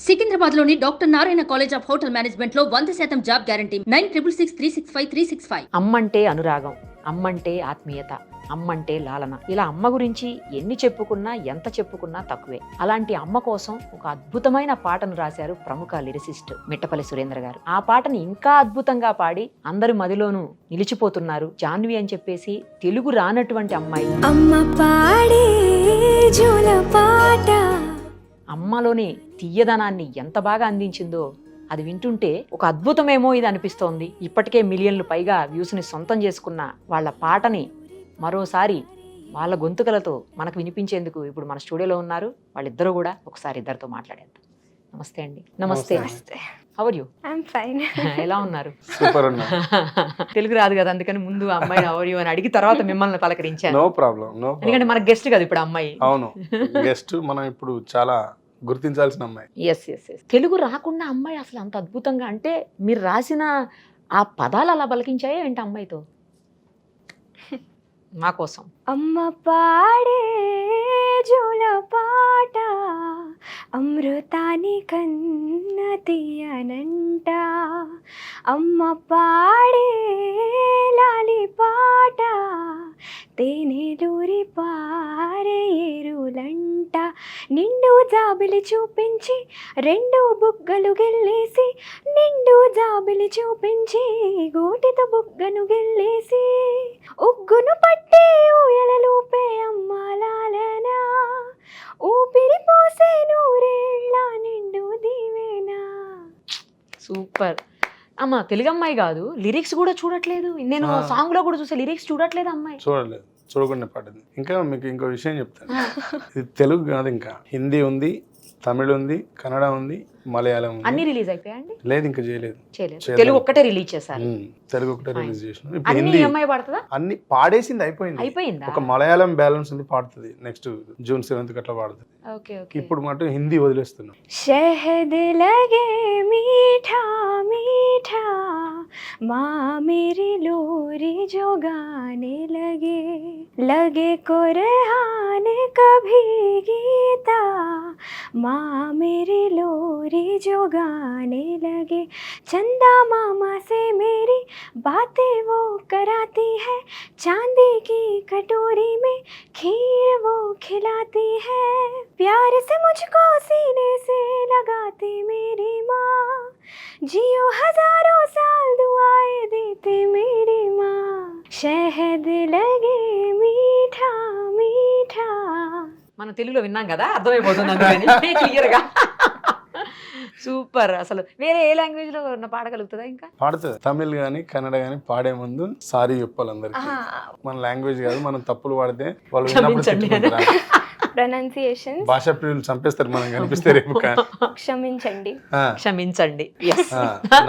సికింద్రాబాద్లోని doctor Narayana college of hotel మేనేజ్మెంట్లో 100% job guarantee 966365 అమ్మంటే అనురాగం, అమ్మంటే ఆత్మీయత, అమ్మంటే లాలన. ఇలా అమ్మ గురించి ఎన్ని చెప్పుకున్నా ఎంత చెప్పుకున్నా తక్కువే. అలాంటి అమ్మ కోసం ఒక అద్భుతమైన పాటను రాశారు ప్రముఖ లిరిసిస్ట్ మిట్టపల్లి సురేంద్ర గారు. ఆ పాటని ఇంకా అద్భుతంగా పాడి అందరి మదిలోనూ నిలిచిపోతున్నారు జాన్వి అని చెప్పేసి తెలుగు రానటువంటి అమ్మాయి. అమ్మ పాడే జోల పాట, అమ్మలోని తీయదనాన్ని ఎంత బాగా అందించిందో అది వింటుంటే ఒక అద్భుతమేమో ఇది అనిపిస్తోంది. ఇప్పటికే మిలియన్లు పైగా వ్యూస్ని సొంతం చేసుకున్న వాళ్ళ పాటని మరోసారి వాళ్ళ గొంతుకలతో మనకు వినిపించేందుకు ఇప్పుడు మన స్టూడియోలో ఉన్నారు. వాళ్ళిద్దరూ కూడా ఒకసారి ఇద్దరితో మాట్లాడేద్దాం. నమస్తే అండి. నమస్తే. How are you? I'm fine. ఎలా ఉన్నారు? సూపర్ ఉన్నా. తెలుగు రాదు కదా, అందుకని ముందు అమ్మాయి హౌ ఆర్ యు అని అడిగి తర్వాత మిమ్మల్ని పలకరించాను. No problem. ఎందుకంటే మన గెస్ట్ కదా ఇప్పుడు అమ్మాయి. అవును, గెస్ట్. మనం ఇప్పుడు చాలా గుర్తించాల్సిన అమ్మాయి. ఎస్. తెలుగు రాకుండా అమ్మాయి అసలు అంత అద్భుతంగా, అంటే మీరు రాసిన ఆ పదాలు అలా పలికించాయో ఏంటి అమ్మాయితో మా కోసం? అమ్మ పాడే జోల పాట, అమృతాని కన్న తీయనంట. అమ్మ పాడే లాలి పాట, తేనెలూరి పారే ఏరులంట. నిండు జాబిలి చూపించి రెండు బుగ్గలు గెల్లేసి, నిండు జాబిలి చూపించి గోటితో బుగ్గను గెల్లేసి, ఉగ్గును పట్టి ఊయలలూపే అమ్మాలాలనా, ఊపిరి పోసే నూరేళ్ళ నిండు దీవేనా. సూపర్ అమ్మ. తెలుగు అమ్మాయి కాదు, లిరిక్స్ కూడా చూడట్లేదు. నేను సాంగ్ లో కూడా చూసే లిరిక్స్ చూడట్లేదు అమ్మాయి. చూడలేదు, చూడకుండా పాడింది. ఇంకా మీకు ఇంకో విషయం చెప్తాను. ఇది తెలుగు కాదు, ఇంకా హిందీ ఉంది, తమిళ ఉంది, కన్నడ ఉంది, మలయాళం ఉంది. అన్ని రిలీజ్ అయిపోయాయండి? లేదు, ఇంకా చేయలేదు. తెలుగు ఒక్కటే రిలీజ్ చేశారు. తెలుగు ఒకటే రిలీజ్ చేసిన. ఇప్పుడు అన్ని హిందీ అమ్మాయి పాడుతుందా? అన్ని పాడేసింది, అయిపోయిందా? ఒక మలయాళం బ్యాలెన్స్ ఉంది, పాడుతుంది. నెక్స్ట్ జూన్ 7th అట్లా పాడుతుంది. ఇప్పుడు మాట హిందీ వదిలేస్తున్నాం. शहद लगे मीठा मीठा, माँ मेरी लोरी जो गाने लगे, लगे कुरहान कभी गीता, माँ मेरी लोरी जो गाने लगे. चंदा मामा से मेरी बातें वो कराती है, चांदी की कटोरी में खीर वो खिलाती है, प्यार से मुझको सीने से लगाती मेरी माँ, जियो हजारों साल दुआएं देती मेरी माँ. शहद लगे मीठा मीठा. మనం తెలుగులో విన్నాం కదా, అర్థమైపోతుంది అందుకని క్లియర్ గా. సూపర్. అసలు వేరే ఏ లాంగ్వేజ్ లో పాడగలుగుతుందా? ఇంకా పాడుతుంది. తమిళ్ గానీ కన్నడ గానీ పాడే ముందు సారీ చెప్పాలి అందరికి. మన లాంగ్వేజ్ కాదు, మనం తప్పులు పాడితే వాళ్ళు ప్రొనౌన్సియేషన్, భాషా ప్రియులు చంపేస్తారు మనం కనిపిస్తే రేపు. క్షమించండి. క్షమించండి.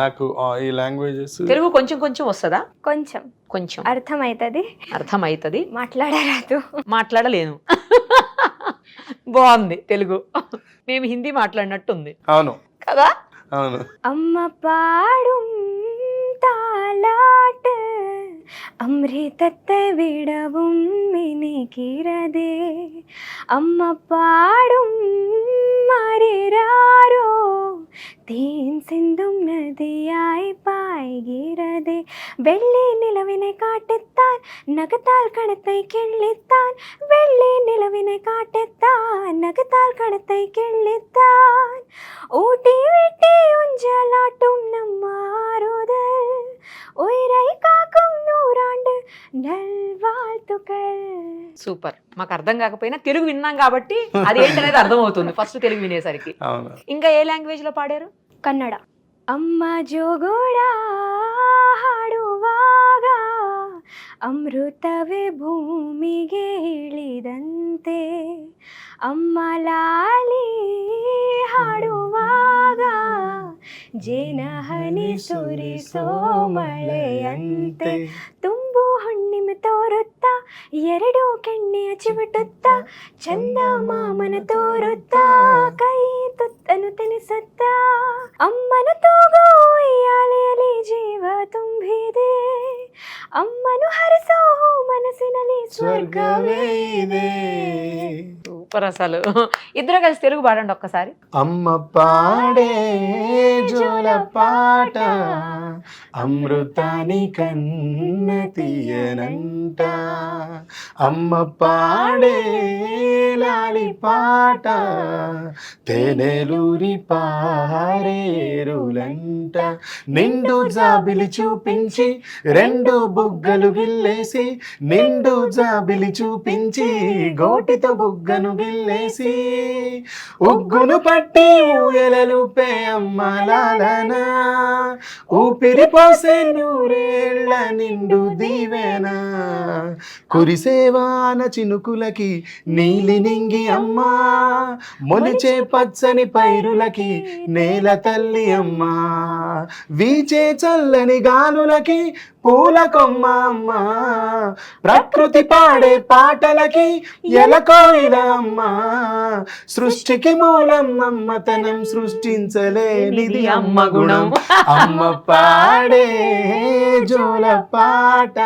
నాకు ఈ లాంగ్వేజెస్ తెలుగు కొంచెం కొంచెం వస్తుందా? కొంచెం కొంచెం అర్థమైతది, మాట్లాడరాదు, మాట్లాడలేను. బాగుంది తెలుగు. మేము హిందీ మాట్లాడినట్టుంది. అవును కదా? అవును. అమ్మ పాడుం താലാട്ട്, അമൃതത്തെ വിടവും എനിക്കിരതേ. അമ്മ പാടും മാറിരാരോ, തേൻ സിന്ധും നദിയായി പായ്கிறதே. വെള്ളി നിലവിനെ കാട്ടെത്താൻ നഖത്താൽ കണത്തെ കിള്ളിത്താൻ, വെള്ളി നിലവിനെ കാട്ടെത്താൻ നഖത്താൽ കണത്തെ കിള്ളിത്താൻ, ഊട്ടി വിട്ടി ഉഞ്ചലാട്ടും നമ്മാറുതൽ, ഉയരൈ കാക്കും നൂറാണ്ട് నల్వాల్తుకల్. సూపర్. మాకు అర్థం కాకపోయినా తెలుగు విన్నాం కాబట్టి అది ఏంటనేది అర్థం అవుతుంది ఫస్ట్ తెలుగు వినేసరికి. ఇంకా ఏ లాంగ్వేజ్ లో పాడారు? ಕನ್ನಡ. ಅಮ್ಮ ಜೋಗುಳ ಹಾಡುವಾಗ ಅಮೃತವೇ ಭೂಮಿಗೆ ಇಳಿದಂತೆ, ಅಮ್ಮ ಲಾಲಿ ಹಾಡುವಾಗ ಜೇನಹನಿ ಸುರಿಸೋ ಮಳೆಯಂತೆ, ತುಂಬು ಹುಣ್ಣಿಮೆ ತೋರುತ್ತಾ ಎರಡು ಕೆಣ್ಣೆಯ ಚಿವುಟುತ್ತಾ, ಚಂದ ಮಾಮನ ತೋರುತ್ತಾ ಕೈ ತುತ್ತನು ತಿನಿಸುತ್ತಾ, ಅಮ್ಮನ ತೂಗೋ ಉಯ್ಯಾಲೆಯಲ್ಲಿ ಜೀವ ತುಂಬಿದೆ, ಅಮ್ಮನು ಹರಿಸೋ ಮನಸ್ಸಿನಲ್ಲಿ ಸ್ವರ್ಗವೇ ಇದೆ. సూపర్ అసలు. ఇద్దరు కలిసి తెలుగు పాడండి ఒక్కసారి. అమ్మ పాడే జోల పాట అమృతాని కన్న తీయనంట, అమ్మ పాడే లాలి పాట తేనెలూరి పారేరులంట, నిండు జాబిలి చూపించి రెండు బుగ్గలు గిల్లేసి, నిండు జాబిలి చూపించి గోటితో బుగ్గను గిల్లేసి, ఉగ్గును పట్టి ఊయలలుపే అమ్మ లాలన, ఊపిరి పోసే నూరేళ్ల నిండు దీవెన, కురిసేవాన చినుకులకి నీలి నింగి అమ్మ, మొలిచే పచ్చని పైరులకి నేల తల్లి అమ్మ, వీచే చల్లని గాలులకి పూల కొమ్మ అమ్మ, ప్రకృతి పాడే పాటలకి ఎలకోయిల అమ్మ, సృష్టికి మూలం అమ్మతనం సృష్టించలేనిది అమ్మ గుణం, అమ్మ పాడే జోల పాట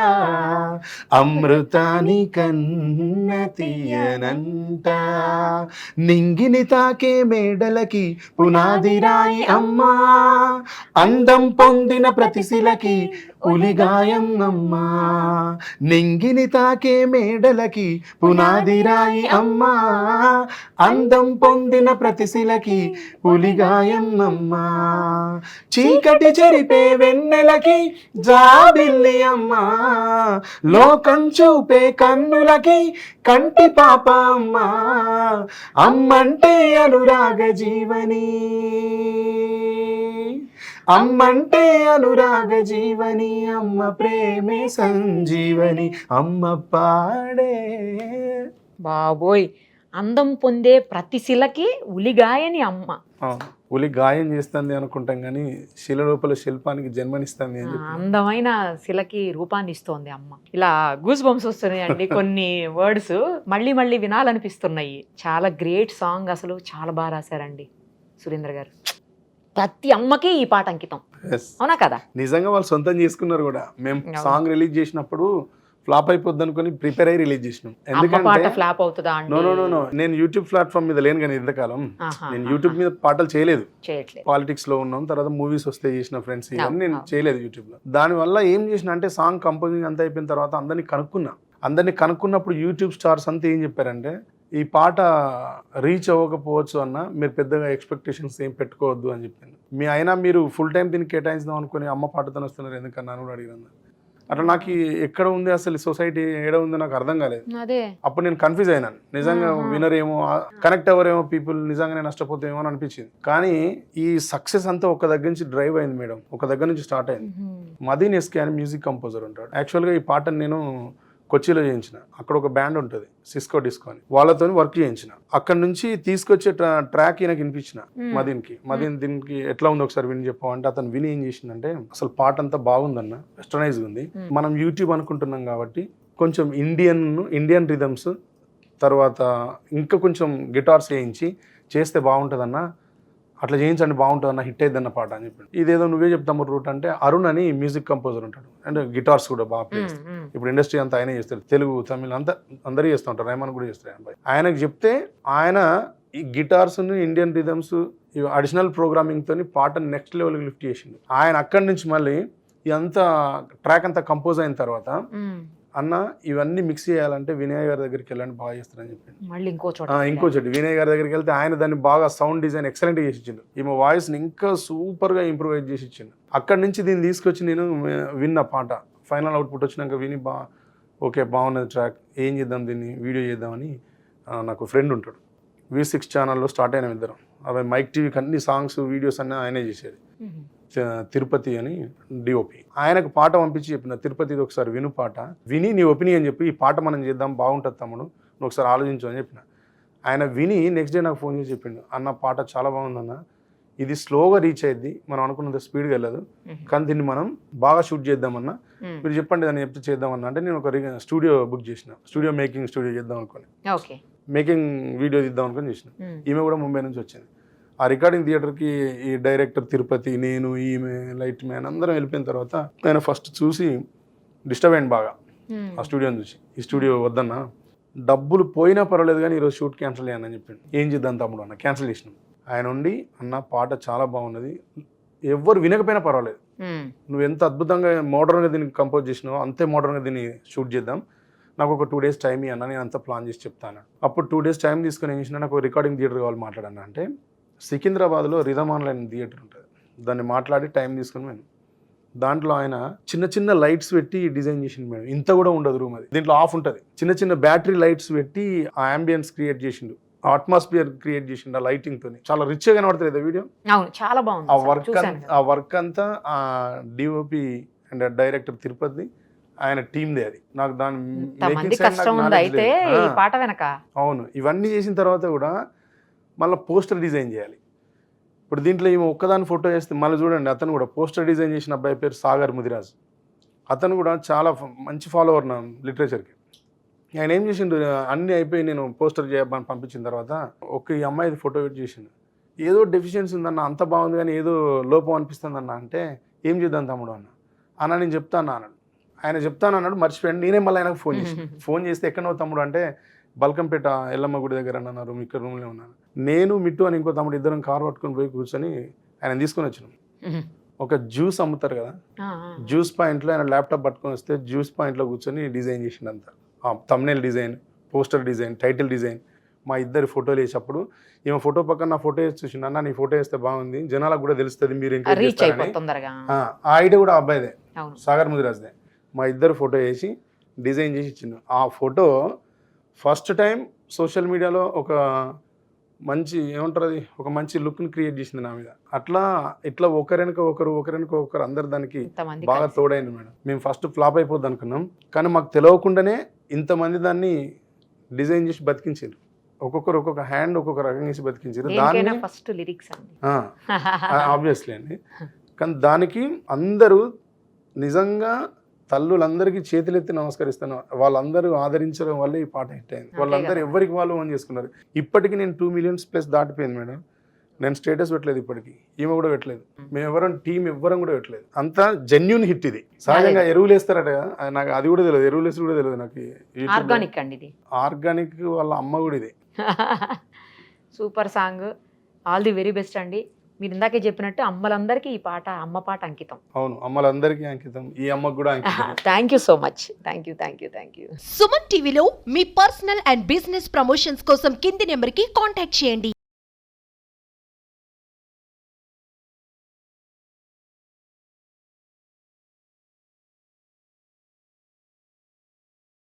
అమృతాని కన్న తీయనంట, నింగిని తాకే మేడలకి పునాది రాయి అమ్మ, అందం పొందిన ప్రతిశిలకి ఉలిగాయం అమ్మ, నింగిని తాకే మేడలకి పునాది రాయి అమ్మ, అందం పొందిన ప్రతిశిలకి ఉలిగాయం అమ్మ, చీకటి చెరిపే వెన్నెలకి జాబిల్లి అమ్మ, లోకం చూపే కన్నులకి కంటి పాప అమ్మ, అమ్మంటే అనురాగ జీవని, అమ్మంటే అనురాగ జీవని, అమ్మ ప్రేమే సంజీవని, అమ్మ పాడే. బాబోయ్, అందం పొందే ప్రతి శిలకి ఉలిగాయని అమ్మ. ఉలి గాయం చేస్తుంది అనుకుంటాం కానీ శిల లోపల శిల్పానికి జన్మనిస్తుంది అని చెప్పి. అందమైన శిలకి రూపాన్ని ఇస్తోంది అమ్మ. ఇలా గూస్ బంప్స్ వస్తున్నాయి అండి కొన్ని వర్డ్స్ మళ్ళీ మళ్ళీ వినాలనిపిస్తున్నాయి. చాలా గ్రేట్ సాంగ్, అసలు చాలా బాగా రాశారండి సురేంద్ర గారు. ప్రతి అమ్మకి ఈ పాట అంకితం, అవునా కదా? నిజంగా వాళ్ళు సొంతం చేసుకున్నారు కూడా. మేము సాంగ్ రిలీజ్ చేసినప్పుడు ఫ్లాప్ అయిపోద్ది అనుకుని ప్రిపేర్ అయ్యి రిలీజ్ చేసినాం. ఎందుకంటే ఫ్లాప్ అవుతుందా? నో నేను యూట్యూబ్ ప్లాట్ఫామ్ మీద లేను కానీ ఇంతకాలం నేను యూట్యూబ్ మీద పాటలు చేయలేదు. పాలిటిక్స్ లో ఉన్నాం, తర్వాత మూవీస్ వస్తే చేసిన ఫ్రెండ్స్ ఇవన్నీ నేను చేయలేదు యూట్యూబ్ లో. దానివల్ల ఏం చేసిన అంటే సాంగ్ కంపోజింగ్ అంతా అయిపోయిన తర్వాత అందరినీ కనుక్కున్నప్పుడు యూట్యూబ్ స్టార్స్ అంతా ఏం చెప్పారంటే ఈ పాట రీచ్ అవ్వకపోవచ్చు అన్న, మీరు పెద్దగా ఎక్స్పెక్టేషన్స్ ఏం పెట్టుకోవద్దు అని చెప్పింది. అయినా మీరు ఫుల్ టైం దీన్ని కేటాయించుదాం అనుకుని అమ్మ పాటతో వస్తున్నారు ఎందుకన్నా అని కూడా అడిగాను. అట్లా నాకు ఎక్కడ ఉంది అసలు సొసైటీ ఏడ ఉందో నాకు అర్థం కాలేదు. అప్పుడు నేను కన్ఫ్యూజ్ అయినాను. నిజంగా వినర్ ఏమో, కనెక్ట్ అవ్వరేమో పీపుల్, నిజంగానే నష్టపోతామేమో అని అనిపించింది. కానీ ఈ సక్సెస్ అంతా ఒక దగ్గర నుంచి డ్రైవ్ అయింది మేడం, ఒక దగ్గర నుంచి స్టార్ట్ అయింది. మదీన్ ఎస్కే అని మ్యూజిక్ కంపోజర్ ఉంటాడు. యాక్చువల్గా ఈ పాటను నేను కొచ్చిలో చేయించిన. అక్కడ ఒక బ్యాండ్ ఉంటుంది సిస్కో డిస్కో అని, వాళ్ళతో వర్క్ చేయించిన. అక్కడ నుంచి తీసుకొచ్చే ట్రాక్ ఈయనకి వినిపించిన మదీన్ దీనికి ఎట్లా ఉంది ఒకసారి విని చెప్పామంటే అతను విని ఏం చేసిందంటే అసలు పాట అంతా బాగుందన్న, వెస్టర్నైజ్ ఉంది. మనం యూట్యూబ్ అనుకుంటున్నాం కాబట్టి కొంచెం ఇండియన్ రిథమ్స్ తర్వాత ఇంకా కొంచెం గిటార్స్ వేయించి చేస్తే బాగుంటుందన్న, అట్లా చేయించండి బాగుంటుందన్న, హిట్ అయిద్దన్న పాట అని చెప్పి. ఇదేదో నువ్వే చెప్తాము రూట్ అంటే అరుణ్ అని మ్యూజిక్ కంపోజర్ ఉంటాడు, అంటే గిటార్స్ కూడా బాగా ప్లే చేస్తాడు. ఇప్పుడు ఇండస్ట్రీ అంతా ఆయనే చేస్తారు, తెలుగు తమిళ అంతా అందరూ చేస్తూ ఉంటారు, రైమాన్ కూడా చేస్తారు. ఆయనకు చెప్తే ఆయన ఈ guitars Indian rhythms additional programming తోని పాట నెక్స్ట్ లెవెల్కి లిఫ్ట్ చేసింది. ఆయన అక్కడి నుంచి మళ్ళీ ఇదంతా ట్రాక్ అంతా కంపోజ్ అయిన తర్వాత అన్న ఇవన్నీ మిక్స్ చేయాలంటే వినయ్ గారి దగ్గరికి వెళ్ళండి బాగా చేస్తారని చెప్పింది. మళ్ళీ ఇంకో చోట వినయ్ గారి దగ్గరికి వెళ్తే ఆయన దాన్ని బాగా సౌండ్ డిజైన్ ఎక్సలెంట్ చేసి ఇచ్చిండు. ఈమె వాయిస్ ని ఇంకా సూపర్ గా ఇంప్రూవైజ్ చేసి ఇచ్చిండు. అక్కడి నుంచి దీన్ని తీసుకొచ్చి నేను విన్న పాట ఫైనల్ అవుట్పుట్ వచ్చినాక విని ఓకే బాగున్నది ట్రాక్, ఏం చేద్దాం దీన్ని వీడియో చేద్దామని నాకు ఫ్రెండ్ ఉంటాడు, V6 ఛానల్లో స్టార్ట్ అయిన ఇద్దరం. అవి మైక్ టీవీకి అన్ని సాంగ్స్ వీడియోస్ అన్నీ ఆయనే చేసేది. తిరుపతి అని డిఓపి, ఆయనకు పాట పంపించి చెప్పిన తిరుపతిది ఒకసారి విను పాట, విని నీ ఒపీనియన్ చెప్పి ఈ పాట మనం చేద్దాం బాగుంటుంది తమ్ముడు, నువ్వు ఒకసారి ఆలోచించు అని చెప్పిన. ఆయన విని నెక్స్ట్ డే నాకు ఫోన్ చేసి చెప్పిండు, అన్న పాట చాలా బాగుందన్న, ఇది స్లోగా రీచ్ అయ్యింది, మనం అనుకున్నంత స్పీడ్గా వెళ్ళదు, కానీ దీన్ని మనం బాగా షూట్ చేద్దామన్నా, మీరు చెప్పండి దాన్ని చెప్తే చేద్దామన్నా. అంటే నేను ఒక స్టూడియో బుక్ చేసిన, మేకింగ్ స్టూడియో చేద్దాం అనుకోని, మేకింగ్ వీడియో తీద్దాం అనుకుని చేసిన. ఈమె కూడా ముంబై నుంచి వచ్చింది. ఆ రికార్డింగ్ థియేటర్కి ఈ డైరెక్టర్ తిరుపతి, నేను, ఈమె, లైట్ మ్యాన్ అందరం వెళ్ళిపోయిన తర్వాత ఆయన ఫస్ట్ చూసి డిస్టర్బ్ అయ్యింది బాగా ఆ స్టూడియోని చూసి. ఈ స్టూడియో వద్దన్నా, డబ్బులు పోయినా పర్వాలేదు కానీ ఈరోజు షూట్ క్యాన్సిల్ చేయను అని చెప్పిండు. ఏం చేద్దాం తమ్ముడు అన్న, క్యాన్సిల్ చేసినాం. ఆయన ఉండి అన్న పాట చాలా బాగున్నది, ఎవ్వరు వినకపోయినా పర్వాలేదు, నువ్వు ఎంత అద్భుతంగా మోడర్న్గా దీన్ని కంపోజ్ చేసినావో అంతే మోడర్న్గా దీన్ని షూట్ చేద్దాం, నాకు ఒక 2 days టైం ఇవ్వన్నా, నేను అంతా ప్లాన్ చేసి చెప్తాను. అప్పుడు 2 days టైం తీసుకుని ఏం చేసినా, నాకు రికార్డింగ్ థియేటర్ కావాలి మాట్లాడన్నా అంటే సికింద్రాబాద్లో రిథమ్ ఆన్లైన్ థియేటర్ ఉంటుంది, దాన్ని మాట్లాడి టైం తీసుకుని మేము దాంట్లో ఆయన చిన్న చిన్న లైట్స్ పెట్టి డిజైన్ చేసిండు మేడం. ఇంత కూడా ఉండదు రూమ్, అది దీంట్లో ఆఫ్ ఉంటుంది, చిన్న చిన్న బ్యాటరీ లైట్స్ పెట్టి ఆ అంబియన్స్ క్రియేట్ చేసిండు, అట్మాస్ఫియర్ క్రియేట్ చేసిండు ఆ లైటింగ్ తోని. చాలా రిచ్ గా కనబడుతుంది వీడియో, చాలా బాగుంది. ఆ వర్క్ అంతా ఆ డిఓపి అండ్ డైరెక్టర్ తిరుపతి ఆయన టీమ్దే. అది నాకు దాని కష్టం ఉంది అయితే ఈ పాట వెనక. అవును, ఇవన్నీ చేసిన తర్వాత కూడా మళ్ళీ పోస్టర్ డిజైన్ చేయాలి. ఇప్పుడు దీంట్లో ఈమె ఒక్కదాని ఫోటో వేస్తే మళ్ళీ చూడండి, అతను కూడా పోస్టర్ డిజైన్ చేసిన అబ్బాయి పేరు సాగర్ ముదిరాజ్, అతను కూడా చాలా మంచి ఫాలోవర్ నా లిటరేచర్కి. ఆయన ఏం చేసిండు, అన్నీ అయిపోయి నేను పోస్టర్ చేయమని పంపించిన తర్వాత ఈ అమ్మాయిది ఫోటో పెట్టి చేసిండు. ఏదో డెఫిషియన్సీ ఉందన్న, అంత బాగుంది కానీ ఏదో లోపం అనిపిస్తుంది అన్న అంటే, ఏం చేద్దాం తమ్ముడు అన్న నేను చెప్తాను అన్నాడు. ఆయన చెప్తాను అన్నాడు, మర్చిపోయాడు. నేనే మళ్ళీ ఆయనకు ఫోన్ చేస్తే ఎక్కడో తమ్ముడు అంటే, బల్కంపేట ఎల్లమ్మ గుడి దగ్గర అన్నారు, ఇక్కడ రూమ్లో ఉన్నాను. నేను మిట్టు అని ఇంకో తమ్ముడు ఇద్దరం కారు పట్టుకొని పోయి కూర్చొని ఆయన తీసుకొని వచ్చినాం. ఒక జ్యూస్ అమ్ముతారు కదా, జ్యూస్ పాయింట్లో ఆయన ల్యాప్టాప్ పట్టుకొని వస్తే జ్యూస్ పాయింట్లో కూర్చొని డిజైన్ చేసిండు అంతా, thumbnail design, poster design, title design, మా ఇద్దరి ఫోటోలు వేసేటప్పుడు ఈమె ఫోటో పక్కన నా ఫోటో వేసి చూసిండు, అన్న నీ ఫోటో వేస్తే బాగుంది, జనాలకు కూడా తెలుస్తుంది మీరు ఎంకరేజ్ చేస్తారని. ఆ ఐడియా కూడా అబ్బాయిదే, సాగర్ ముదిరాజ్దే. మా ఇద్దరు ఫోటో వేసి డిజైన్ చేసి ఇచ్చిండు. ఆ ఫోటో ఫస్ట్ టైం సోషల్ మీడియాలో ఒక మంచి ఏమంటారు, అది ఒక మంచి లుక్ని క్రియేట్ చేసింది నా మీద. ఇట్లా ఒకరినక ఒకరు అందరు దానికి బాగా తోడైంది మేడం. మేము ఫస్ట్ ఫ్లాప్ అయిపోద్ది అనుకున్నాం, కానీ మాకు తెలియకుండానే ఇంతమంది దాన్ని డిజైన్ చేసి బతికించారు. ఒక్కొక్క హ్యాండ్ ఒక్కొక్క రకంగా చేసి బతికించారు. దాన్ని ఫస్ట్ లిరిక్స్ ఆబ్వియస్లీ అండి. కానీ దానికి అందరూ నిజంగా తల్లులందరికీ చేతులెత్తి నమస్కరిస్తాను, వాళ్ళందరూ ఆదరించడం వల్ల ఈ పాట హిట్ అయింది. వాళ్ళందరూ ఎవరికి వాళ్ళు ఓన్ చేసుకున్నారు. ఇప్పటికీ నేను 2 million+ దాటిపోయింది మేడం. నేను స్టేటస్ పెట్టలేదు, ఇప్పటికీ ఈమె కూడా పెట్టలేదు, మేము ఎవరం టీం ఎవ్వరం కూడా పెట్టలేదు. అంతా జెన్యూన్ హిట్ ఇది. సహజంగా ఎరువులు వేస్తారట కదా, నాకు అది కూడా తెలియదు, ఎరువులు వేసి కూడా తెలియదు నాకు. ఆర్గానిక్ అండి ఇది, ఆర్గానిక్ వాళ్ళ అమ్మ కూడా ఇది. Super song, all the very best అండి. మీరు ఇందాకే చెప్పినట్టు అమ్మలందరికీ ఈ పాట అమ్మ పాట అంకితం. అవును, అమ్మలందరికీ అంకితం, ఈ అమ్మకు కూడా అంకితం. Thank you so much. Thank you. Suman టీవీలో మీ పర్సనల్ అండ్ బిజినెస్ ప్రమోషన్స్ కోసం కింది నెంబర్కి కాంటాక్ట్ చేయండి.